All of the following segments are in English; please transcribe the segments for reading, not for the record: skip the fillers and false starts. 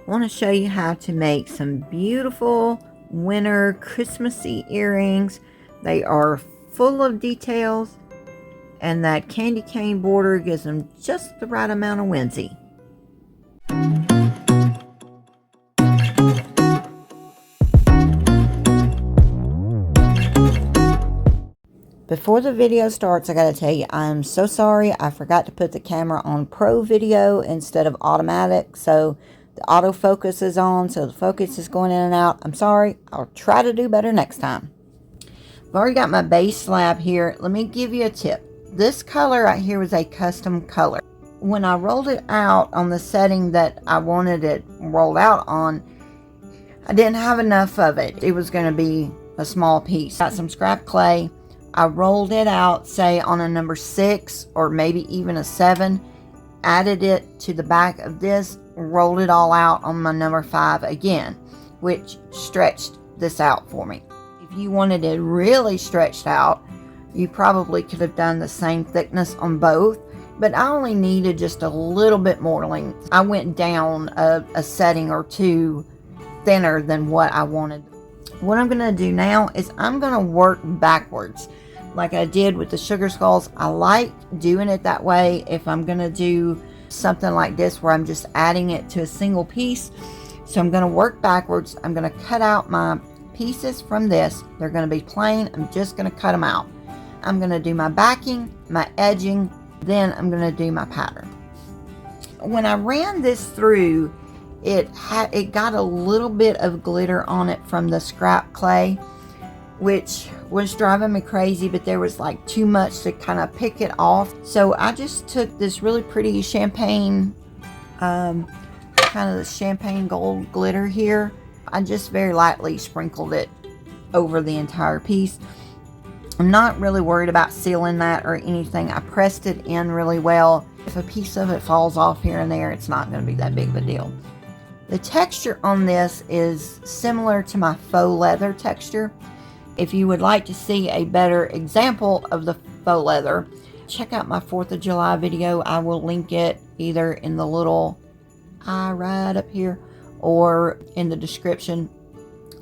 I want to show you how to make some beautiful winter Christmassy earrings. They are full of details, and that candy cane border gives them just the right amount of whimsy. Before the video starts, I gotta tell you, I'm so sorry. I forgot to put the camera on Pro Video instead of automatic, so the autofocus is on, so the focus is going in and out. I'm sorry. I'll try to do better next time. I've already got my base slab here. Let me give you a tip. This color right here was a custom color. When I rolled it out on the setting that I wanted it rolled out on, I didn't have enough of it. It was going to be a small piece. Got some scrap clay. I rolled it out, say on a number 6 or maybe even a 7, added it to the back of this, rolled it all out on my number 5 again, which stretched this out for me. If you wanted it really stretched out, you probably could have done the same thickness on both, but I only needed just a little bit more length. I went down a setting or 2 thinner than what I wanted. What I'm going to do now is I'm going to work backwards like I did with the sugar skulls. I like doing it that way if I'm going to do something like this where I'm just adding it to a single piece. So I'm going to work backwards. I'm going to cut out my pieces from this. They're going to be plain. I'm just going to cut them out. I'm going to do my backing, my edging, then I'm going to do my pattern. When I ran this through, it got a little bit of glitter on it from the scrap clay, which was driving me crazy, but there was like too much to kind of pick it off. So I just took this really pretty champagne, kind of the champagne gold glitter here. I just very lightly sprinkled it over the entire piece. I'm not really worried about sealing that or anything. I pressed it in really well. If a piece of it falls off here and there, it's not going to be that big of a deal. The texture on this is similar to my faux leather texture. If you would like to see a better example of the faux leather, check out my 4th of July video. I will link it either in the little eye right up here or in the description.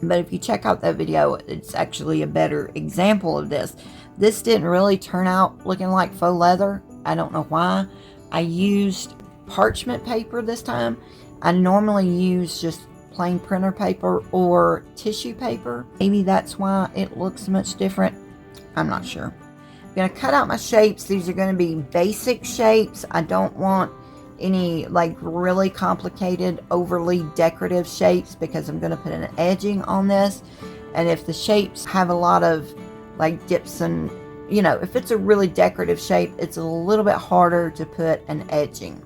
But if you check out that video, it's actually a better example of this. This didn't really turn out looking like faux leather. I don't know why. I used parchment paper this time. I normally use just plain printer paper or tissue paper. Maybe that's why it looks much different. I'm not sure. I'm going to cut out my shapes. These are going to be basic shapes. I don't want any like really complicated, overly decorative shapes because I'm going to put an edging on this. And if the shapes have a lot of like dips and, you know, if it's a really decorative shape, it's a little bit harder to put an edging.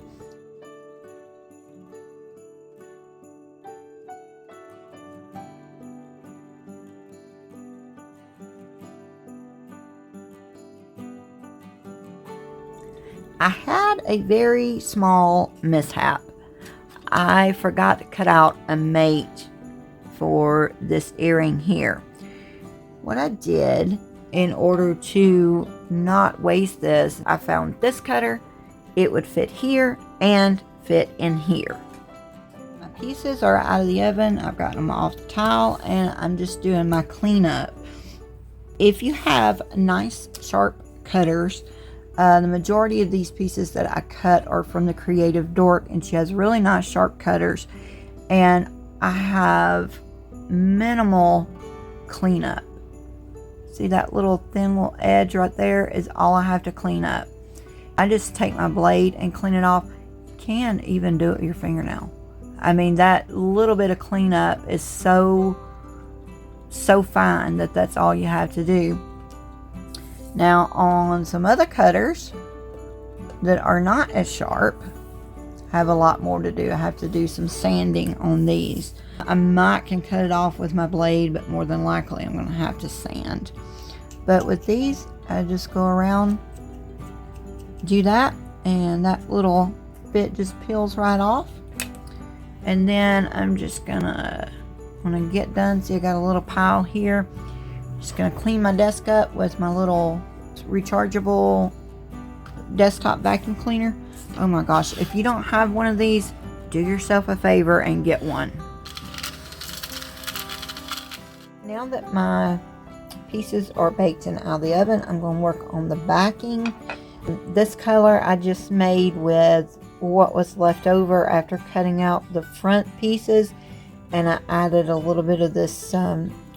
I had a very small mishap. I forgot to cut out a mate for this earring here. What I did in order to not waste this, I found this cutter. It would fit here and fit in here. My pieces are out of the oven. I've gotten them off the tile and I'm just doing my cleanup. If you have nice sharp cutters, the majority of these pieces that I cut are from the Creative Dork, and she has really nice sharp cutters, and I have minimal cleanup. See that little thin little edge right there is all I have to clean up. I just take my blade and clean it off. You can even do it with your fingernail. I mean, that little bit of cleanup is so fine that that's all you have to do. Now on some other cutters that are not as sharp, I have a lot more to do. I have to do some sanding on these. I might can cut it off with my blade, but more than likely I'm going to have to sand. But with these, I just go around, do that, and that little bit just peels right off. And then I'm just gonna, when I get done, see I got a little pile here. Just gonna clean my desk up with my little rechargeable desktop vacuum cleaner. Oh my gosh, if you don't have one of these, do yourself a favor and get one. Now that my pieces are baked and out of the oven, I'm going to work on the backing. This color I just made with what was left over after cutting out the front pieces, and I added a little bit of this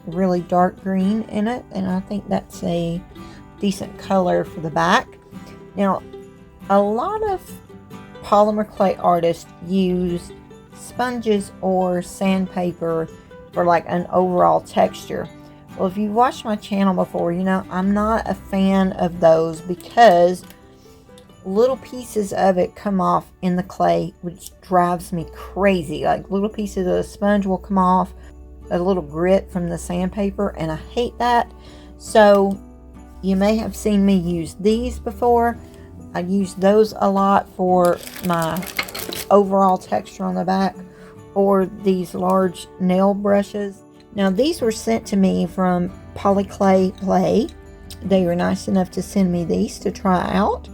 really dark green in it, and I think that's a decent color for the back. Now, a lot of polymer clay artists use sponges or sandpaper for like an overall texture. Well, if you've watched my channel before, you know I'm not a fan of those because little pieces of it come off in the clay, which drives me crazy. Like little pieces of the sponge will come off, a little grit from the sandpaper, and I hate that. So you may have seen me use these before. I use those a lot for my overall texture on the back, or these large nail brushes. Now these were sent to me from Polyclay Play. They were nice enough to send me these to try out.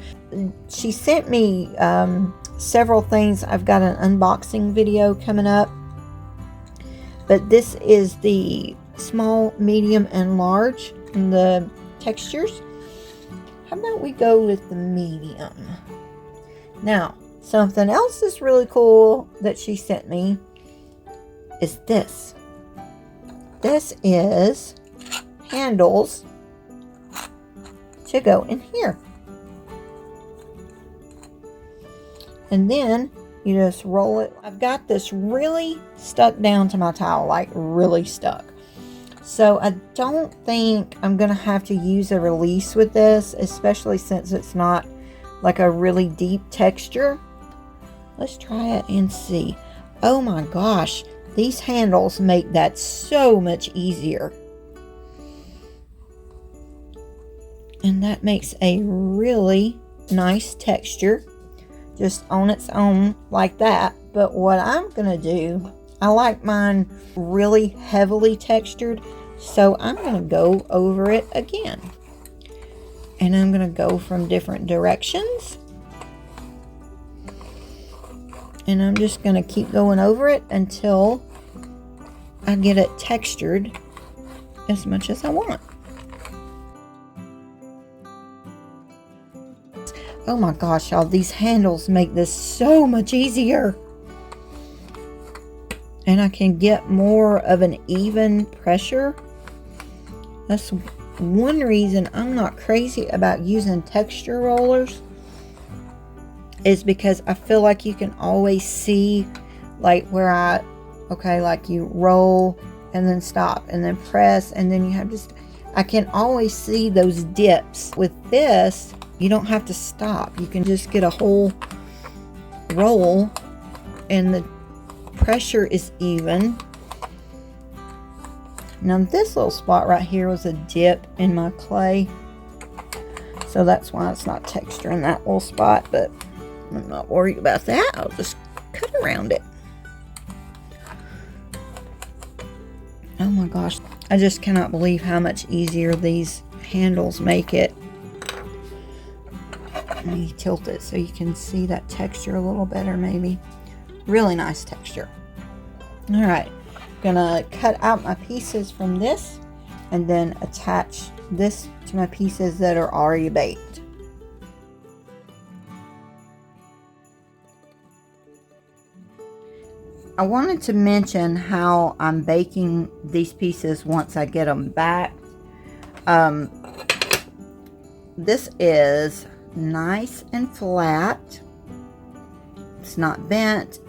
She sent me several things. I've got an unboxing video coming up, but this is the small, medium, and large in the textures. How about we go with the medium? Now, something else that's really cool that she sent me is this. This is handles to go in here. And then you just roll it. I've got this really stuck down to my towel, like really stuck. So I don't think I'm gonna have to use a release with this, especially since it's not like a really deep texture. Let's try it and see. Oh my gosh, these handles make that so much easier. And that makes a really nice texture just on its own like that. But what I'm gonna do, I like mine really heavily textured, so I'm gonna go over it again. And I'm gonna go from different directions. And I'm just going to keep going over it until I get it textured as much as I want. Oh my gosh, y'all, these handles make this so much easier. And I can get more of an even pressure. That's one reason I'm not crazy about using texture rollers, is because I feel like you can always see like where like you roll and then stop and then press, and then you have just, I can always see those dips. With this, you don't have to stop. You can just get a whole roll and the pressure is even. Now this little spot right here was a dip in my clay, so that's why it's not texturing that little spot, but I'm not worried about that. I'll just cut around it. Oh my gosh, I just cannot believe how much easier these handles make it. Let me tilt it so you can see that texture a little better maybe. Really nice texture. Alright, gonna cut out my pieces from this and then attach this to my pieces that are already baked. I wanted to mention how I'm baking these pieces once I get them back. This is nice and flat. It's not bent.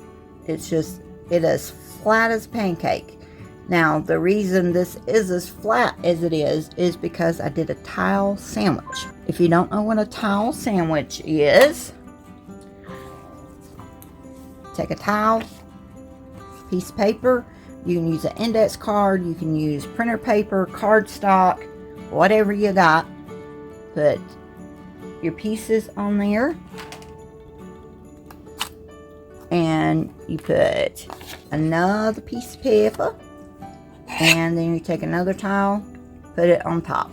It's just, it is flat as a pancake. Now, the reason this is as flat as it is because I did a tile sandwich. If you don't know what a tile sandwich is, take a tile, piece of paper, you can use an index card, you can use printer paper, cardstock, whatever you got. Put your pieces on there, and you put another piece of paper, and then you take another tile, put it on top,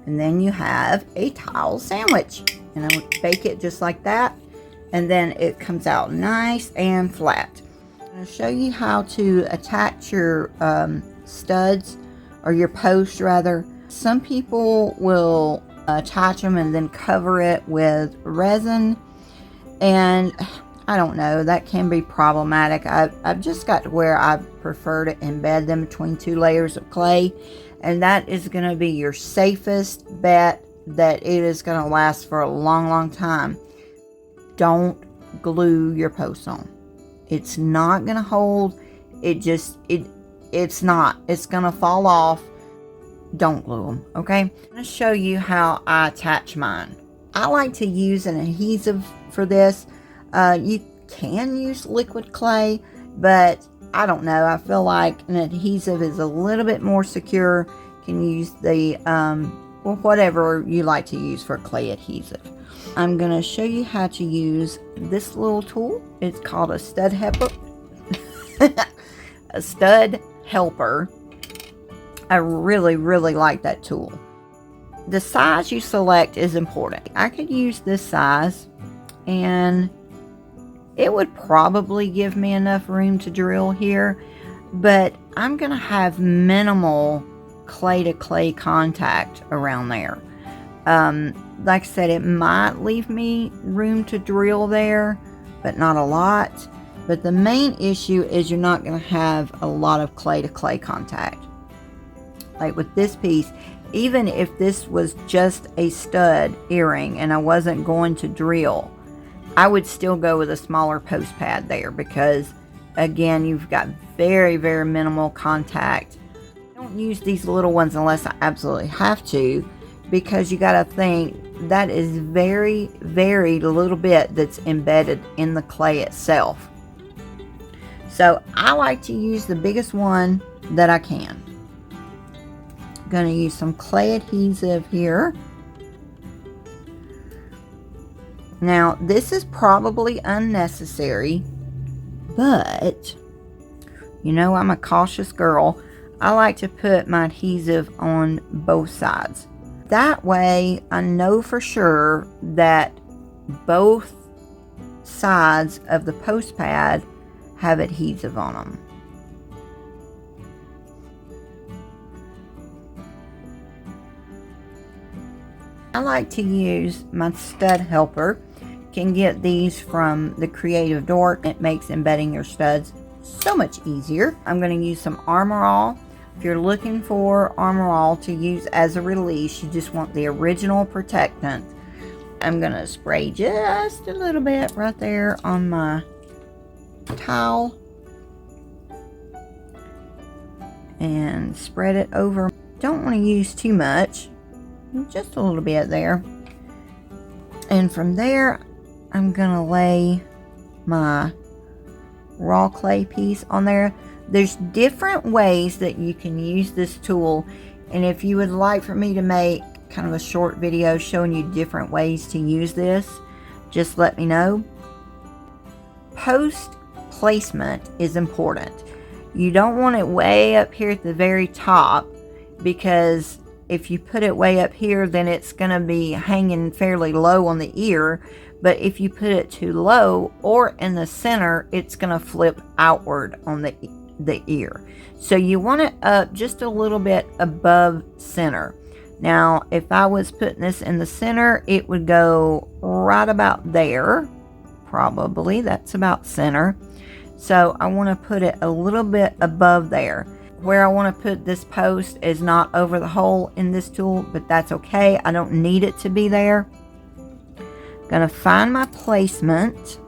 and then you have a tile sandwich. And I would bake it just like that, and then it comes out nice and flat. I'm going to show you how to attach your studs, or your posts rather. Some people will attach them and then cover it with resin, and I don't know, that can be problematic. I've just got to where I prefer to embed them between 2 layers of clay, and that is going to be your safest bet that it is going to last for a long time. Don't glue your posts on. It's not going to hold. It's not. It's going to fall off. Don't glue them, okay? I'm going to show you how I attach mine. I like to use an adhesive for this. You can use liquid clay, but I don't know. I feel like an adhesive is a little bit more secure. You can use the, well, whatever you like to use for clay adhesive. I'm going to show you how to use this little tool. It's called a stud helper. A stud helper. I really like that tool. The size you select is important. I could use this size, and it would probably give me enough room to drill here, but I'm going to have minimal clay to clay contact around there. Like I said, it might leave me room to drill there, but not a lot. But the main issue is you're not going to have a lot of clay to clay contact. Like with this piece, even if this was just a stud earring and I wasn't going to drill, I would still go with a smaller post pad there, because again, you've got very minimal contact. Don't use these little ones unless I absolutely have to, because you got to think that is very little bit that's embedded in the clay itself. So I like to use the biggest one that I can. I'm going to use some clay adhesive here. Now, this is probably unnecessary, but you know, I'm a cautious girl. I like to put my adhesive on both sides. That way, I know for sure that both sides of the post pad have adhesive on them. I like to use my stud helper. You can get these from the Creative Dork. It makes embedding your studs so much easier. I'm going to use some Armor All. If you're looking for Armor All to use as a release, you just want the original protectant. I'm going to spray just a little bit right there on my towel and spread it over. Don't want to use too much, just a little bit there. And from there, I'm going to lay my raw clay piece on there. There's different ways that you can use this tool, and if you would like for me to make kind of a short video showing you different ways to use this, just let me know. Post placement is important. You don't want it way up here at the very top, because if you put it way up here, then it's going to be hanging fairly low on the ear. But if you put it too low or in the center, it's going to flip outward on the ear. So you want it up just a little bit above center. Now, if I was putting this in the center, it would go right about there. Probably that's about center. So I want to put it a little bit above there. Where I want to put this post is not over the hole in this tool, but that's okay. I don't need it to be there. Gonna find my placement.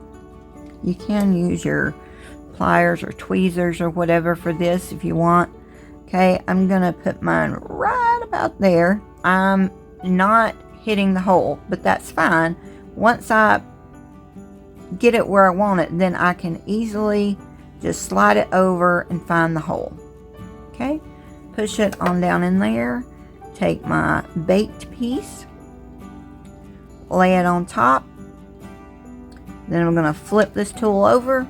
You can use your pliers or tweezers or whatever for this if you want. Okay, I'm gonna put mine right about there. I'm not hitting the hole, but that's fine. Once I get it where I want it, then I can easily just slide it over and find the hole. Okay, push it on down in there. Take my baked piece, lay it on top. Then I'm going to flip this tool over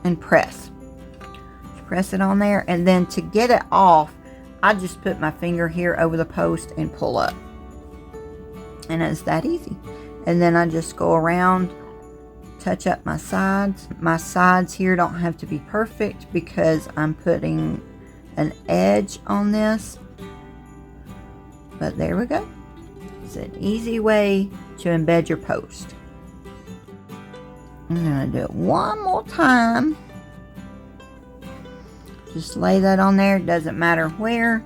and press it on there. And then to get it off, I just put my finger here over the post and pull up, and it's that easy. And then I just go around touch up my sides. My sides here don't have to be perfect because I'm putting an edge on this. But there we go. It's an easy way to embed your post. I'm going to do it one more time. Just lay that on there. It doesn't matter where.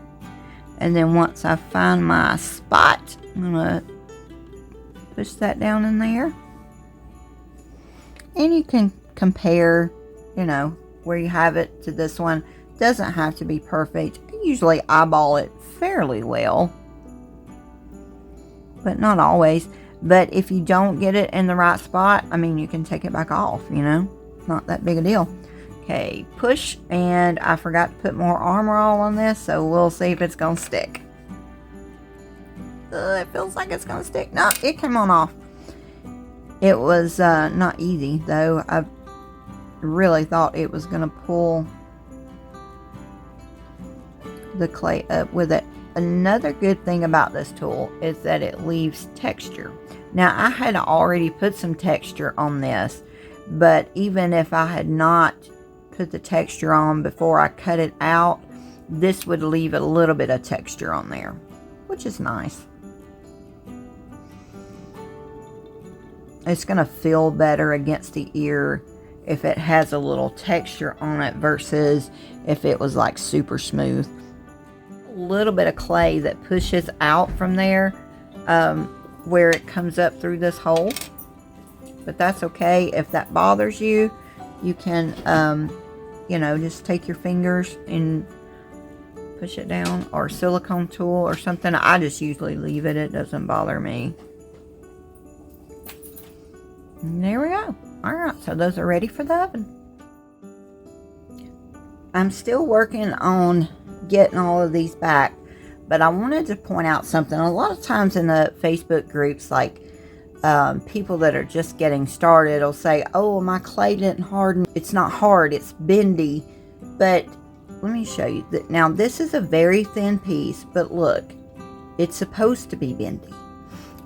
And then once I find my spot, I'm going to push that down in there. And you can compare, you know, where you have it to this one. Doesn't have to be perfect. I usually eyeball it fairly well, but not always. But if you don't get it in the right spot, I mean, you can take it back off, you know. Not that big a deal. Okay, push, and I forgot to put more Armor All on this, so we'll see if it's going to stick. It feels like it's going to stick. No, it came on off. It was not easy, though. I really thought it was going to pull the clay up with it. Another good thing about this tool is that it leaves texture. Now, I had already put some texture on this, but even if I had not put the texture on before I cut it out, this would leave a little bit of texture on there, which is nice. It's going to feel better against the ear if it has a little texture on it versus if it was like super smooth. A little bit of clay that pushes out from there where it comes up through this hole, but that's okay. If that bothers you, you can you know, just take your fingers and push it down, or silicone tool or something. I just usually leave it. It doesn't bother me. And there we go. Alright, so those are ready for the oven. I'm still working on getting all of these back, but I wanted to point out something. A lot of times in the Facebook groups, like people that are just getting started will say, oh, my clay didn't harden. It's not hard, it's bendy. But let me show you. Now, this is a very thin piece, but look, it's supposed to be bendy.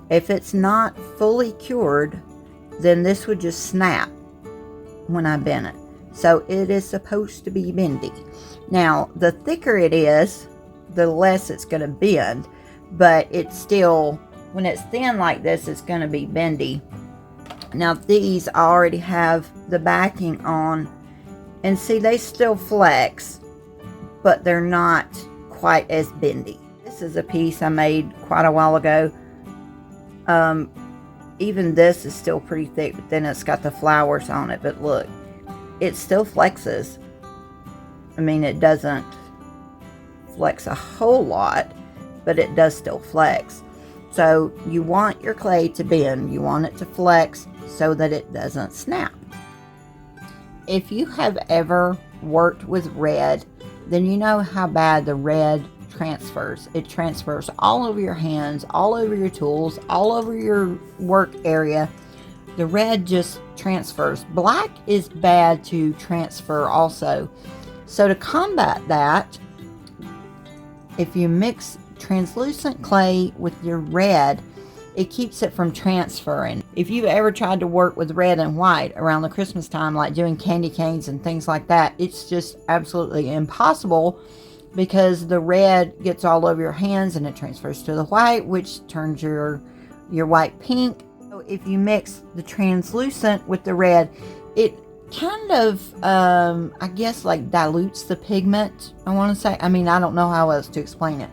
If it's not fully cured, then this would just snap when I bend it. So it is supposed to be bendy. Now, the thicker it is, the less it's going to bend, but it's still, when it's thin like this, it's going to be bendy. Now, these I already have the backing on, and see, they still flex, but they're not quite as bendy. This is a piece I made quite a while ago. Even this is still pretty thick, but then it's got the flowers on it. But look, it still flexes. I mean, it doesn't flex a whole lot, but it does still flex. So you want your clay to bend. You want it to flex so that it doesn't snap. If you have ever worked with red, then you know how bad the red transfers. It transfers all over your hands, all over your tools, all over your work area. The red just transfers. Black is bad to transfer also. So to combat that, if you mix translucent clay with your red, it keeps it from transferring. If you've ever tried to work with red and white around the Christmas time, like doing candy canes and things like that, it's just absolutely impossible, because the red gets all over your hands and it transfers to the white, which turns your white pink. So if you mix the translucent with the red, it kind of, I guess, like dilutes the pigment, I want to say. I mean, I don't know how else to explain it.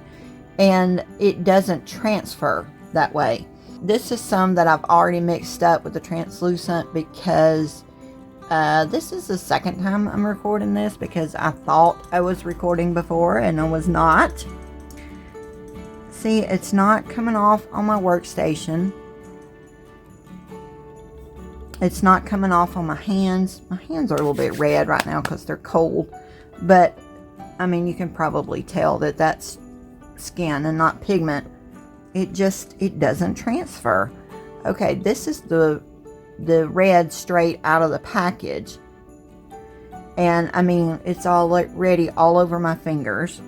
And it doesn't transfer that way. This is some that I've already mixed up with the translucent, because this is the second time I'm recording this, because I thought I was recording before and I was not. See, it's not coming off on my workstation. It's not coming off on my hands. My hands are a little bit red right now because they're cold. But, I mean, you can probably tell that that's skin and not pigment. It doesn't transfer. Okay, this is the red straight out of the package. And, I mean, it's already all over my fingers.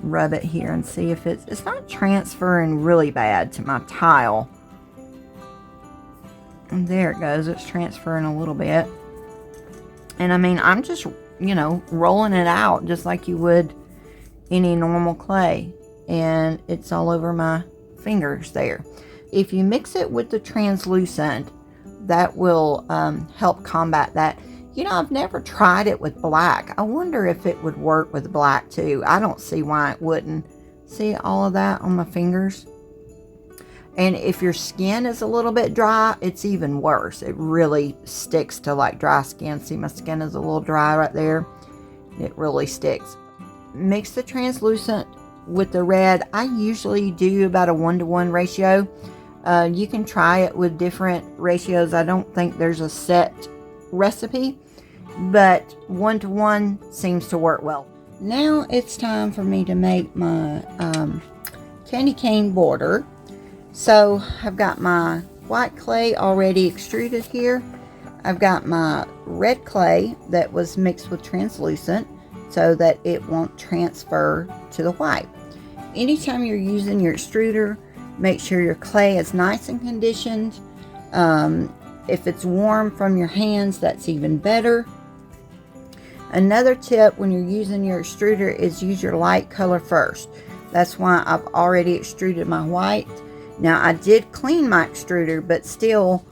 Rub it here and see if it's not transferring really bad to my tile. And there it goes. It's transferring a little bit. And I mean, I'm just, you know, rolling it out just like you would any normal clay. And it's all over my fingers there. If you mix it with the translucent, that will help combat that. You know, I've never tried it with black. I wonder if it would work with black too. I don't see why it wouldn't. See all of that on my fingers? And if your skin is a little bit dry, it's even worse. It really sticks to like dry skin. See, my skin is a little dry right there. It really sticks. Mix the translucent with the red. I usually do about a 1-to-1 ratio. You can try it with different ratios. I don't think there's a set recipe, but 1-to-1 seems to work well. Now it's time for me to make my candy cane border. So I've got my white clay already extruded here. I've got my red clay that was mixed with translucent so that it won't transfer to the white. Anytime you're using your extruder, make sure your clay is nice and conditioned. If it's warm from your hands, that's even better. Another tip when you're using your extruder is use your light color first. That's why I've already extruded my white. Now I did clean my extruder, but still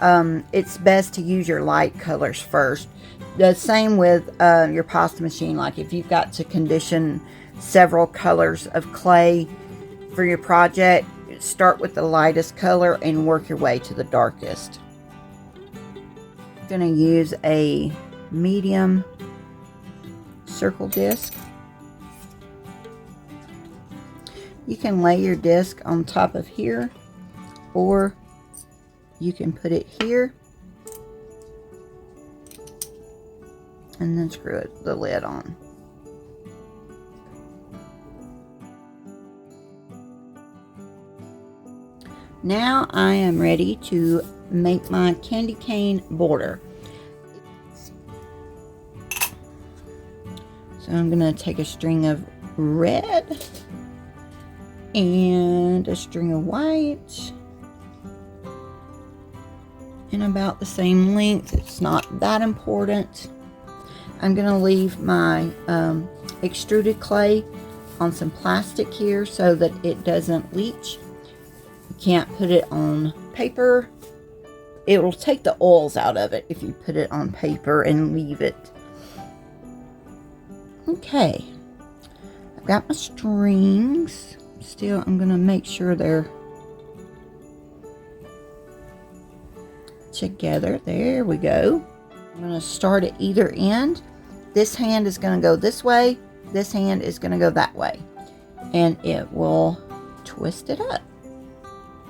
it's best to use your light colors first. The same with your pasta machine. Like if you've got to condition several colors of clay for your project, start with the lightest color and work your way to the darkest. I'm going to use a medium circle disc. You can lay your disc on top of here, or you can put it here and then screw the lid on. Now I am ready to make my candy cane border. So I'm going to take a string of red and a string of white, and about the same length. It's not that important. I'm going to leave my extruded clay on some plastic here so that it doesn't leach. You can't put it on paper. It will take the oils out of it if you put it on paper and leave it. Okay, I've got my strings. Still, I'm going to make sure they're together. There we go. I'm going to start at either end. This hand is going to go this way. This hand is going to go that way. And it will twist it up.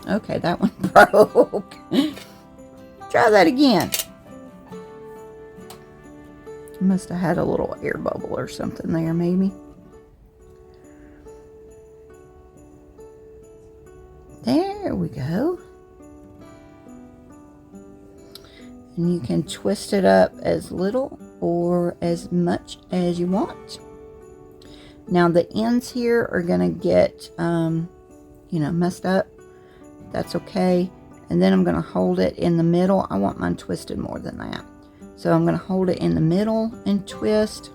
Okay, that one broke. Try that again. Must have had a little air bubble or something there, maybe. There we go. And you can twist it up as little or as much as you want. Now the ends here are going to get, you know, messed up. That's okay. And then I'm going to hold it in the middle. I want mine twisted more than that. So I'm going to hold it in the middle and twist.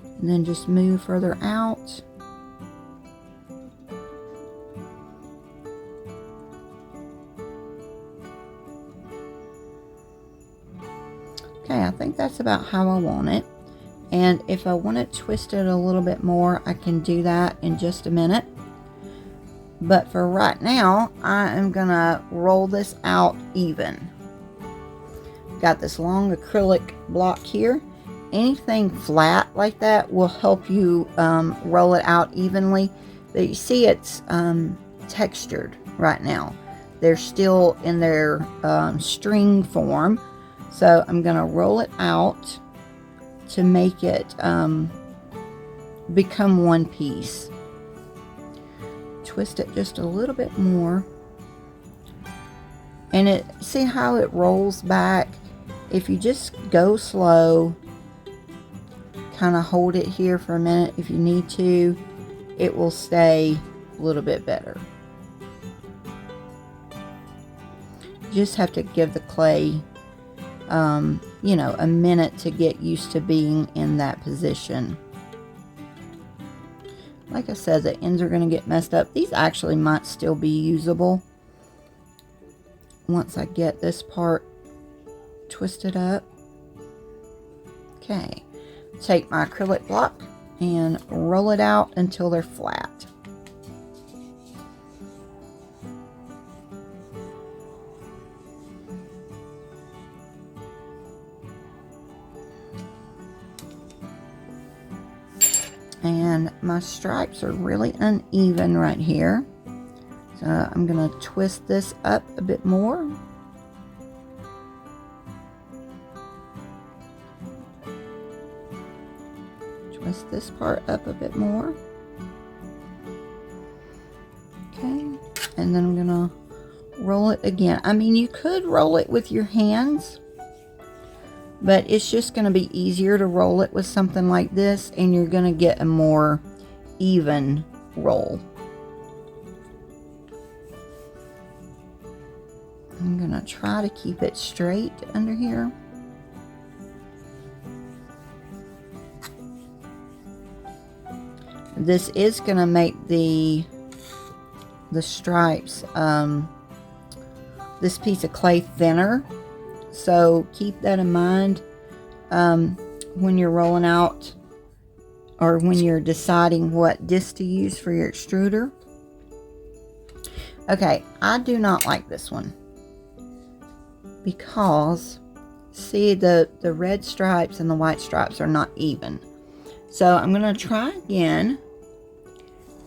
And then just move further out. Okay, I think that's about how I want it. And if I want it twisted a little bit more, I can do that in just a minute. But for right now, I am gonna roll this out even. Got this long acrylic block here. Anything flat like that will help you roll it out evenly. But you see it's textured right now. They're still in their string form. So I'm going to roll it out to make it become one piece. Twist it just a little bit more. And see how it rolls back? If you just go slow, kind of hold it here for a minute if you need to, it will stay a little bit better. just have to give the clay, you know, a minute to get used to being in that position. Like I said, the ends are going to get messed up. These actually might still be usable once I get this part twisted up. Okay, take my acrylic block and roll it out until they're flat. And my stripes are really uneven right here, so I'm gonna twist this up a bit more. Twist this part up a bit more. Okay, and then I'm gonna roll it again. I mean, you could roll it with your hands, but it's just going to be easier to roll it with something like this, and you're going to get a more even roll. I'm going to try to keep it straight under here. This is going to make the stripes, this piece of clay thinner. So keep that in mind when you're rolling out, or when you're deciding what disc to use for your extruder. Okay, I do not like this one because, see, the red stripes and the white stripes are not even. So I'm going to try again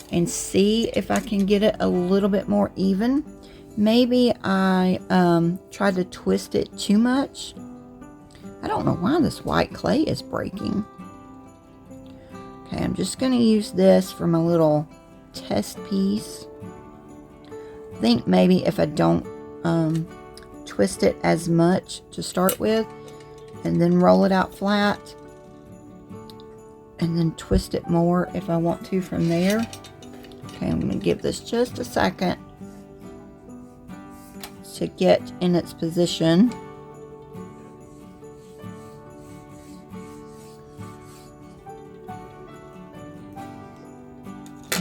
and see if I can get it a little bit more even. Maybe I tried to twist it too much. I don't know why this white clay is breaking. Okay, I'm just going to use this for my little test piece. I think maybe if I don't twist it as much to start with, and then roll it out flat, and then twist it more if I want to from there. Okay, I'm going to give this just a second to get in its position.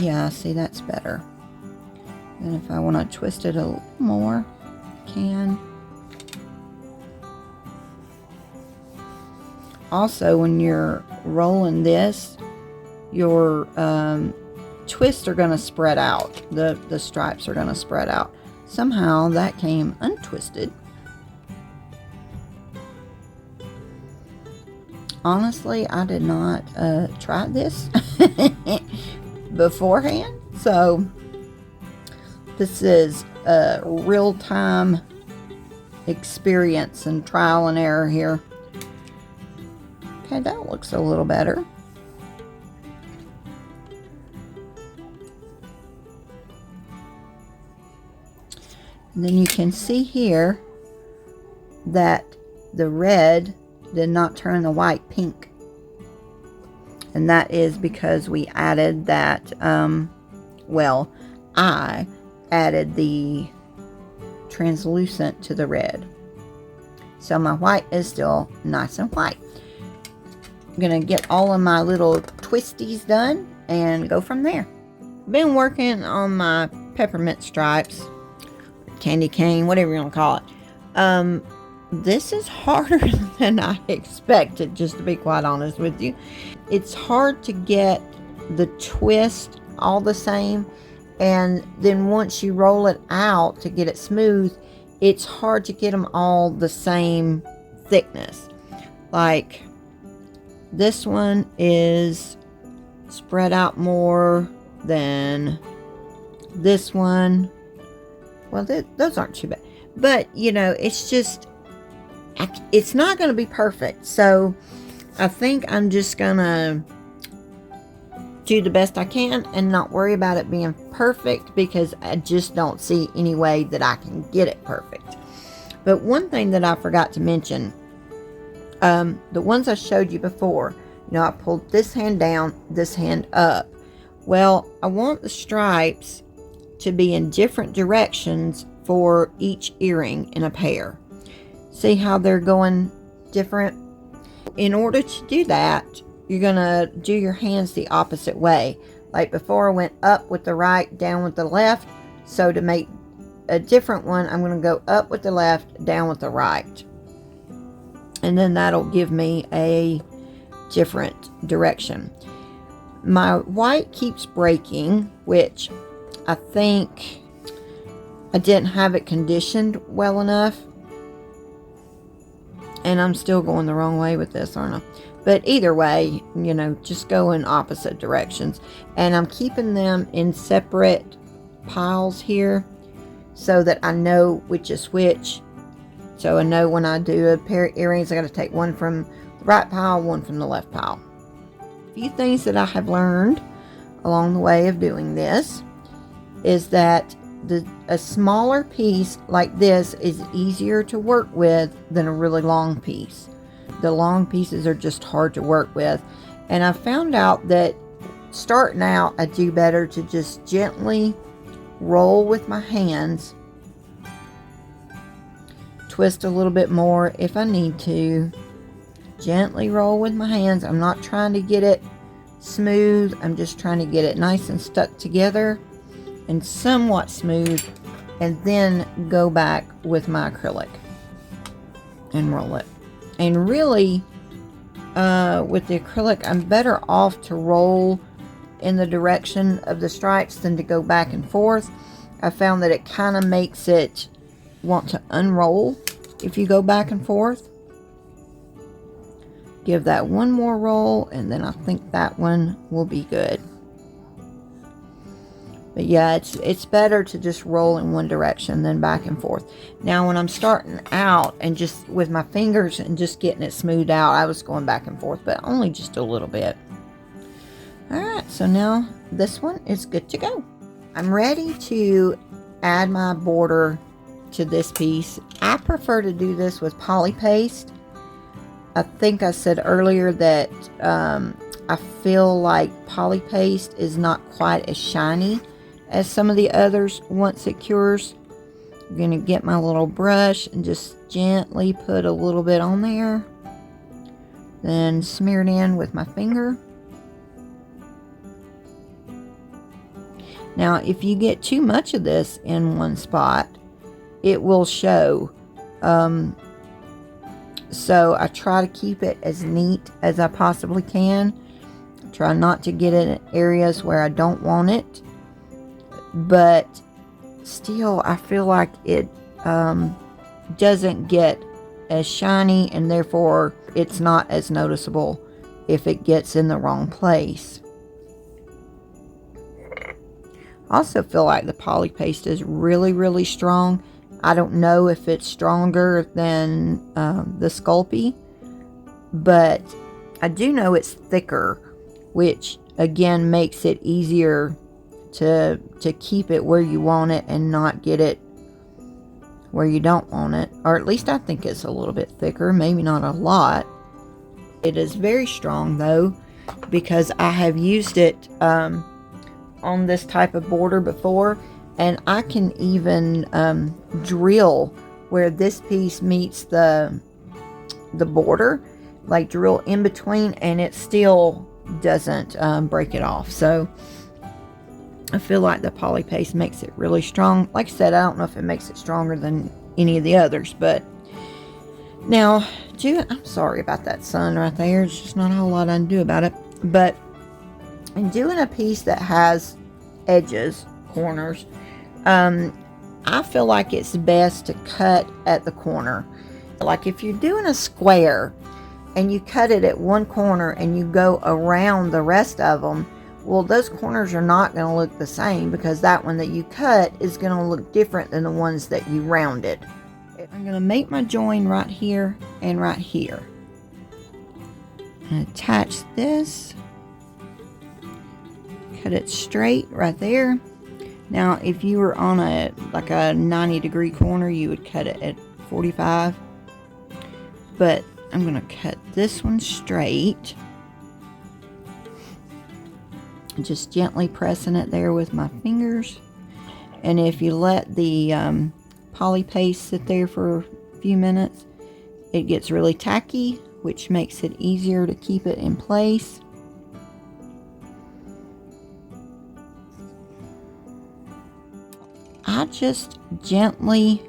Yeah, see, that's better. And if I want to twist it a little more, I can. Also, when you're rolling this, your twists are going to spread out. The stripes are going to spread out. Somehow that came untwisted. Honestly, I did not try this beforehand, so this is a real-time experience and trial and error here. Okay, that looks a little better. And then you can see here that the red did not turn the white pink. And that is because we added that, well, I added the translucent to the red. So my white is still nice and white. I'm going to get all of my little twisties done and go from there. Been working on my peppermint stripes. Candy cane, whatever you want to call it. This is harder than I expected, just to be quite honest with you. It's hard to get the twist all the same, and then once you roll it out to get it smooth, it's hard to get them all the same thickness. Like this one is spread out more than this one. Well, those aren't too bad. But, you know, it's just, it's not going to be perfect. So, I think I'm just going to do the best I can and not worry about it being perfect, because I just don't see any way that I can get it perfect. But one thing that I forgot to mention, the ones I showed you before, you know, I pulled this hand down, this hand up. Well, I want the stripes to be in different directions for each earring in a pair. See how they're going different? In order to do that, you're gonna do your hands the opposite way. Like before, I went up with the right, down with the left. So to make a different one, I'm gonna go up with the left, down with the right. And then that'll give me a different direction. My white keeps breaking, which I think I didn't have it conditioned well enough. And I'm still going the wrong way with this, aren't I? But either way, you know, just go in opposite directions. And I'm keeping them in separate piles here so that I know which is which. So I know when I do a pair of earrings, I got to take one from the right pile, one from the left pile. A few things that I have learned along the way of doing this is that a smaller piece like this is easier to work with than a really long piece. The long pieces are just hard to work with. And I found out that starting out, I do better to just gently roll with my hands, twist a little bit more if I need to, gently roll with my hands. I'm not trying to get it smooth, I'm just trying to get it nice and stuck together and somewhat smooth, and then go back with my acrylic and roll it. And really, with the acrylic, I'm better off to roll in the direction of the stripes than to go back and forth. I found that it kind of makes it want to unroll if you go back and forth. Give that one more roll, and then I think that one will be good. But yeah, it's better to just roll in one direction than back and forth. Now when I'm starting out and just with my fingers and just getting it smoothed out, I was going back and forth, but only just a little bit. Alright, so now this one is good to go. I'm ready to add my border to this piece. I prefer to do this with poly paste. I think I said earlier that I feel like poly paste is not quite as shiny as some of the others once it cures. I'm going to get my little brush and just gently put a little bit on there. Then smear it in with my finger. Now, if you get too much of this in one spot, it will show. So I try to keep it as neat as I possibly can. Try not to get it in areas where I don't want it. But still, I feel like it doesn't get as shiny, and therefore it's not as noticeable if it gets in the wrong place. I also feel like the poly paste is really strong. I don't know if it's stronger than the Sculpey, but I do know it's thicker, which again makes it easier to keep it where you want it and not get it where you don't want it. Or at least I think it's a little bit thicker, maybe not a lot. It is very strong though, because I have used it on this type of border before, and I can even drill where this piece meets the border, like drill in between, and it still doesn't break it off. So I feel like the poly paste makes it really strong. Like I said, I don't know if it makes it stronger than any of the others, but now, I'm sorry about that sun right there. There's just not a whole lot I can do about it. But in doing a piece that has edges, corners, I feel like it's best to cut at the corner. Like if you're doing a square and you cut it at one corner and you go around the rest of them, well, those corners are not going to look the same, because that one that you cut is going to look different than the ones that you rounded. I'm going to make my join right here and right here. And attach this. Cut it straight right there. Now, if you were on a 90-degree corner, you would cut it at 45. But I'm going to cut this one straight. Just gently pressing it there with my fingers. And if you let the poly paste sit there for a few minutes, it gets really tacky, which makes it easier to keep it in place. I just gently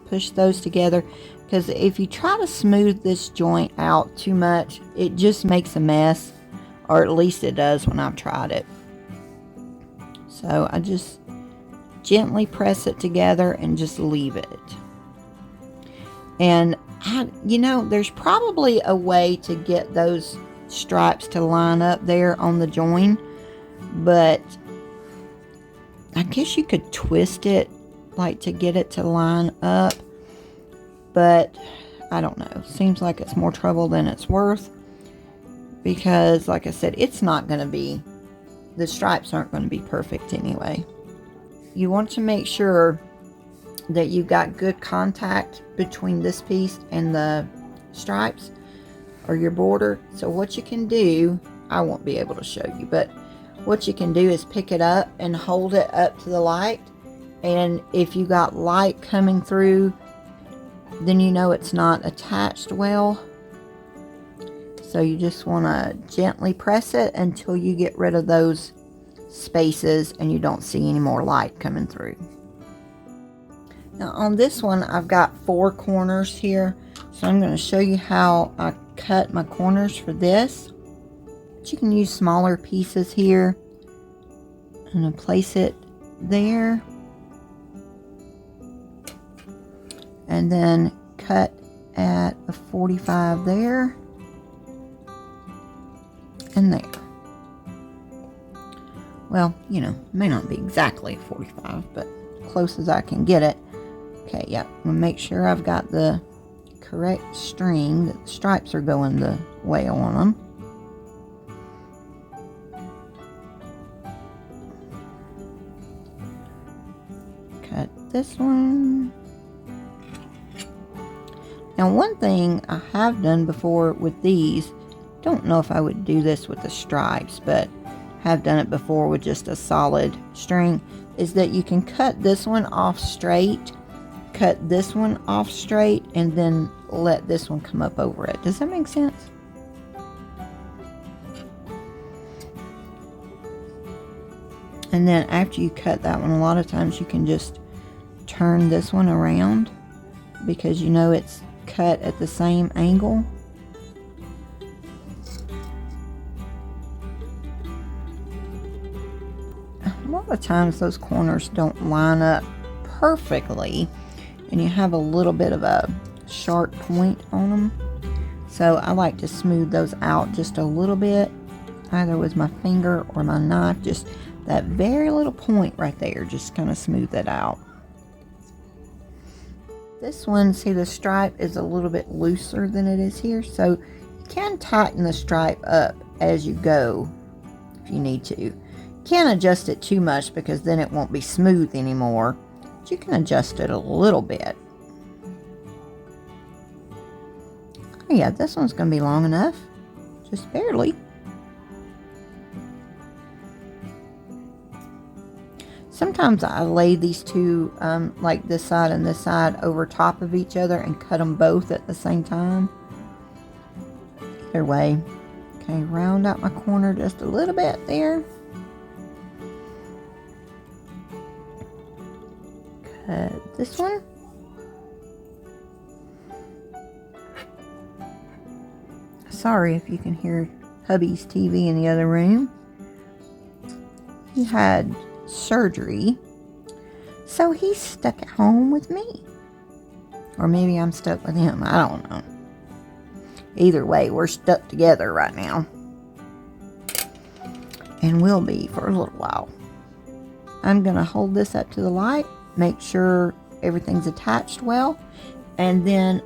push those together, because if you try to smooth this joint out too much, it just makes a mess, or at least it does when I've tried it. So I just gently press it together and just leave it. And you know, there's probably a way to get those stripes to line up there on the join, but I guess you could twist it like to get it to line up, but I don't know. Seems like it's more trouble than it's worth, because like I said, it's not going to be, the stripes aren't going to be perfect anyway. You want to make sure that you got good contact between this piece and the stripes or your border. So what you can do, I won't be able to show you, but what you can do is pick it up and hold it up to the light, and if you got light coming through, then you know it's not attached well. So you just want to gently press it until you get rid of those spaces and you don't see any more light coming through. Now on this one, I've got 4 corners here, so I'm going to show you how I cut my corners for this. But you can use smaller pieces here. I'm going to place it there, and then cut at a 45 there and there. Well, you know, may not be exactly 45, but close as I can get it. Okay, yeah, I'm gonna make sure I've got the correct string, that the stripes are going the way I want them. Cut this one. Now, one thing I have done before with these, don't know if I would do this with the stripes, but have done it before with just a solid string, is that you can cut this one off straight, cut this one off straight, and then let this one come up over it. Does that make sense? And then after you cut that one, a lot of times you can just turn this one around, because you know it's cut at the same angle. A lot of times those corners don't line up perfectly, and you have a little bit of a sharp point on them. So I like to smooth those out just a little bit, either with my finger or my knife. Just that very little point right there, just kind of smooth that out. This one, see, the stripe is a little bit looser than it is here, so you can tighten the stripe up as you go if you need to. You can't adjust it too much, because then it won't be smooth anymore, but you can adjust it a little bit. Oh yeah, this one's going to be long enough, just barely. Sometimes I lay these two, like this side and this side, over top of each other and cut them both at the same time. Either way. Okay, round out my corner just a little bit there. Cut this one. Sorry if you can hear hubby's TV in the other room. He had surgery, so he's stuck at home with me, or maybe I'm stuck with him. I don't know. Either way, we're stuck together right now, and will be for a little while. I'm gonna hold this up to the light, make sure everything's attached well, and then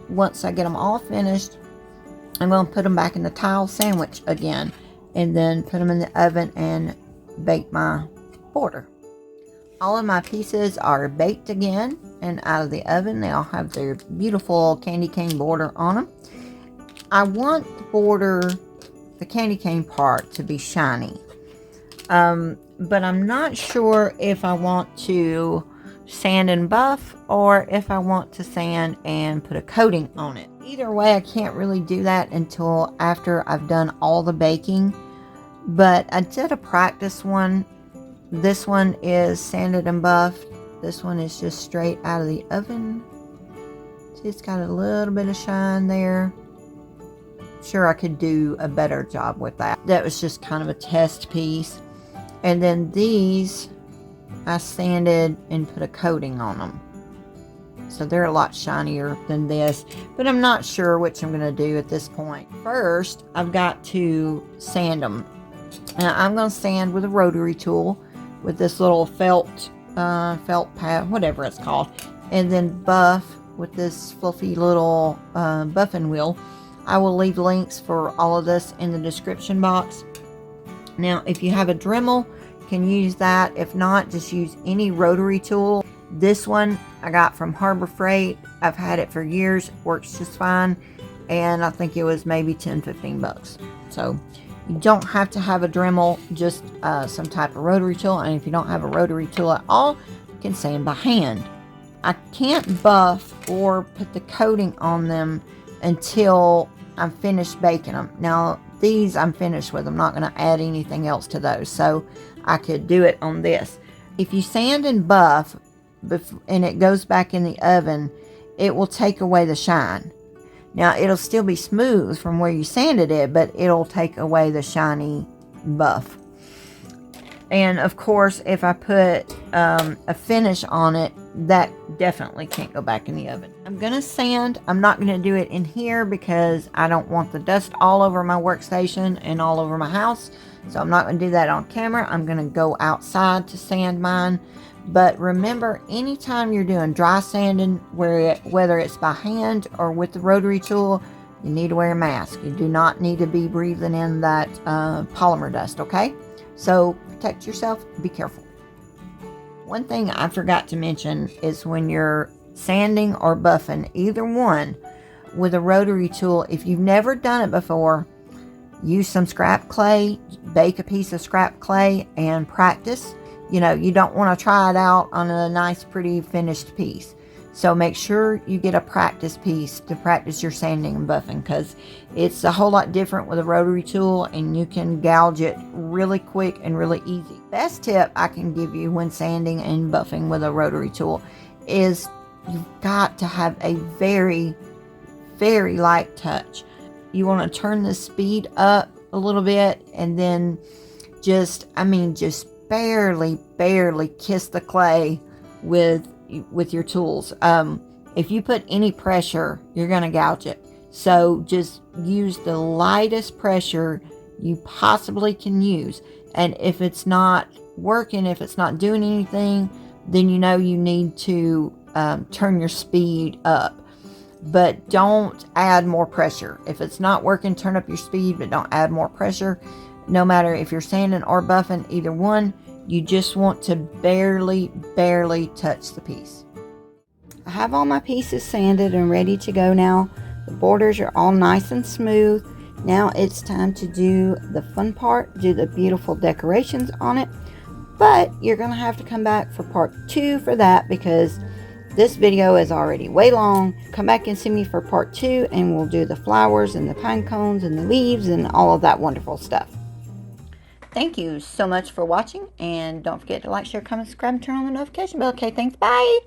once I get them all finished, I'm gonna put them back in the tile sandwich again, and then put them in the oven and bake my border. All of my pieces are baked again and out of the oven. They all have their beautiful candy cane border on them. I want the border, the candy cane part, to be shiny, but I'm not sure if I want to sand and buff, or if I want to sand and put a coating on it. Either way, I can't really do that until after I've done all the baking. But I did a practice one. This one is sanded and buffed. This one is just straight out of the oven. See, it's got a little bit of shine there. Sure, I could do a better job with that. That was just kind of a test piece. And then these, I sanded and put a coating on them. So they're a lot shinier than this, but I'm not sure which I'm going to do at this point. First, I've got to sand them. Now, I'm going to sand with a rotary tool with this little felt pad, whatever it's called, and then buff with this fluffy little buffing wheel. I will leave links for all of this in the description box. Now, if you have a Dremel, you can use that. If not, just use any rotary tool. This one I got from Harbor Freight. I've had it for years. It works just fine. And I think it was maybe 10-15 bucks. So you don't have to have a Dremel, just some type of rotary tool. And if you don't have a rotary tool at all, you can sand by hand. I can't buff or put the coating on them until I'm finished baking them. Now, these I'm finished with. I'm not going to add anything else to those. So I could do it on this. If you sand and buff and it goes back in the oven, it will take away the shine. Now, it'll still be smooth from where you sanded it, but it'll take away the shiny buff. And of course, if I put a finish on it, that definitely can't go back in the oven. I'm going to sand. I'm not going to do it in here because I don't want the dust all over my workstation and all over my house. So I'm not going to do that on camera. I'm going to go outside to sand mine. But remember, anytime you're doing dry sanding, whether it's by hand or with the rotary tool, you need to wear a mask. You do not need to be breathing in that polymer dust, okay? So protect yourself. Be careful. One thing I forgot to mention is when you're sanding or buffing, either one, with a rotary tool, if you've never done it before, use some scrap clay, bake a piece of scrap clay, and practice. You know, you don't want to try it out on a nice, pretty finished piece. So make sure you get a practice piece to practice your sanding and buffing, because it's a whole lot different with a rotary tool and you can gouge it really quick and really easy. Best tip I can give you when sanding and buffing with a rotary tool is you've got to have a very, very light touch. You want to turn the speed up a little bit and then just barely kiss the clay with your tools. If you put any pressure, you're going to gouge it. So just use the lightest pressure you possibly can use. And if it's not working, if it's not doing anything, then you know you need to turn your speed up. But don't add more pressure. If it's not working, turn up your speed, but don't add more pressure. No matter if you're sanding or buffing, either one, you just want to barely touch the piece. I have all my pieces sanded and ready to go now. The borders are all nice and smooth. Now it's time to do the fun part, do the beautiful decorations on it. But you're going to have to come back for part 2 for that, because this video is already way long. Come back and see me for part 2 and we'll do the flowers and the pine cones and the leaves and all of that wonderful stuff. Thank you so much for watching, and don't forget to like, share, comment, subscribe, and turn on the notification bell. Okay, thanks. Bye.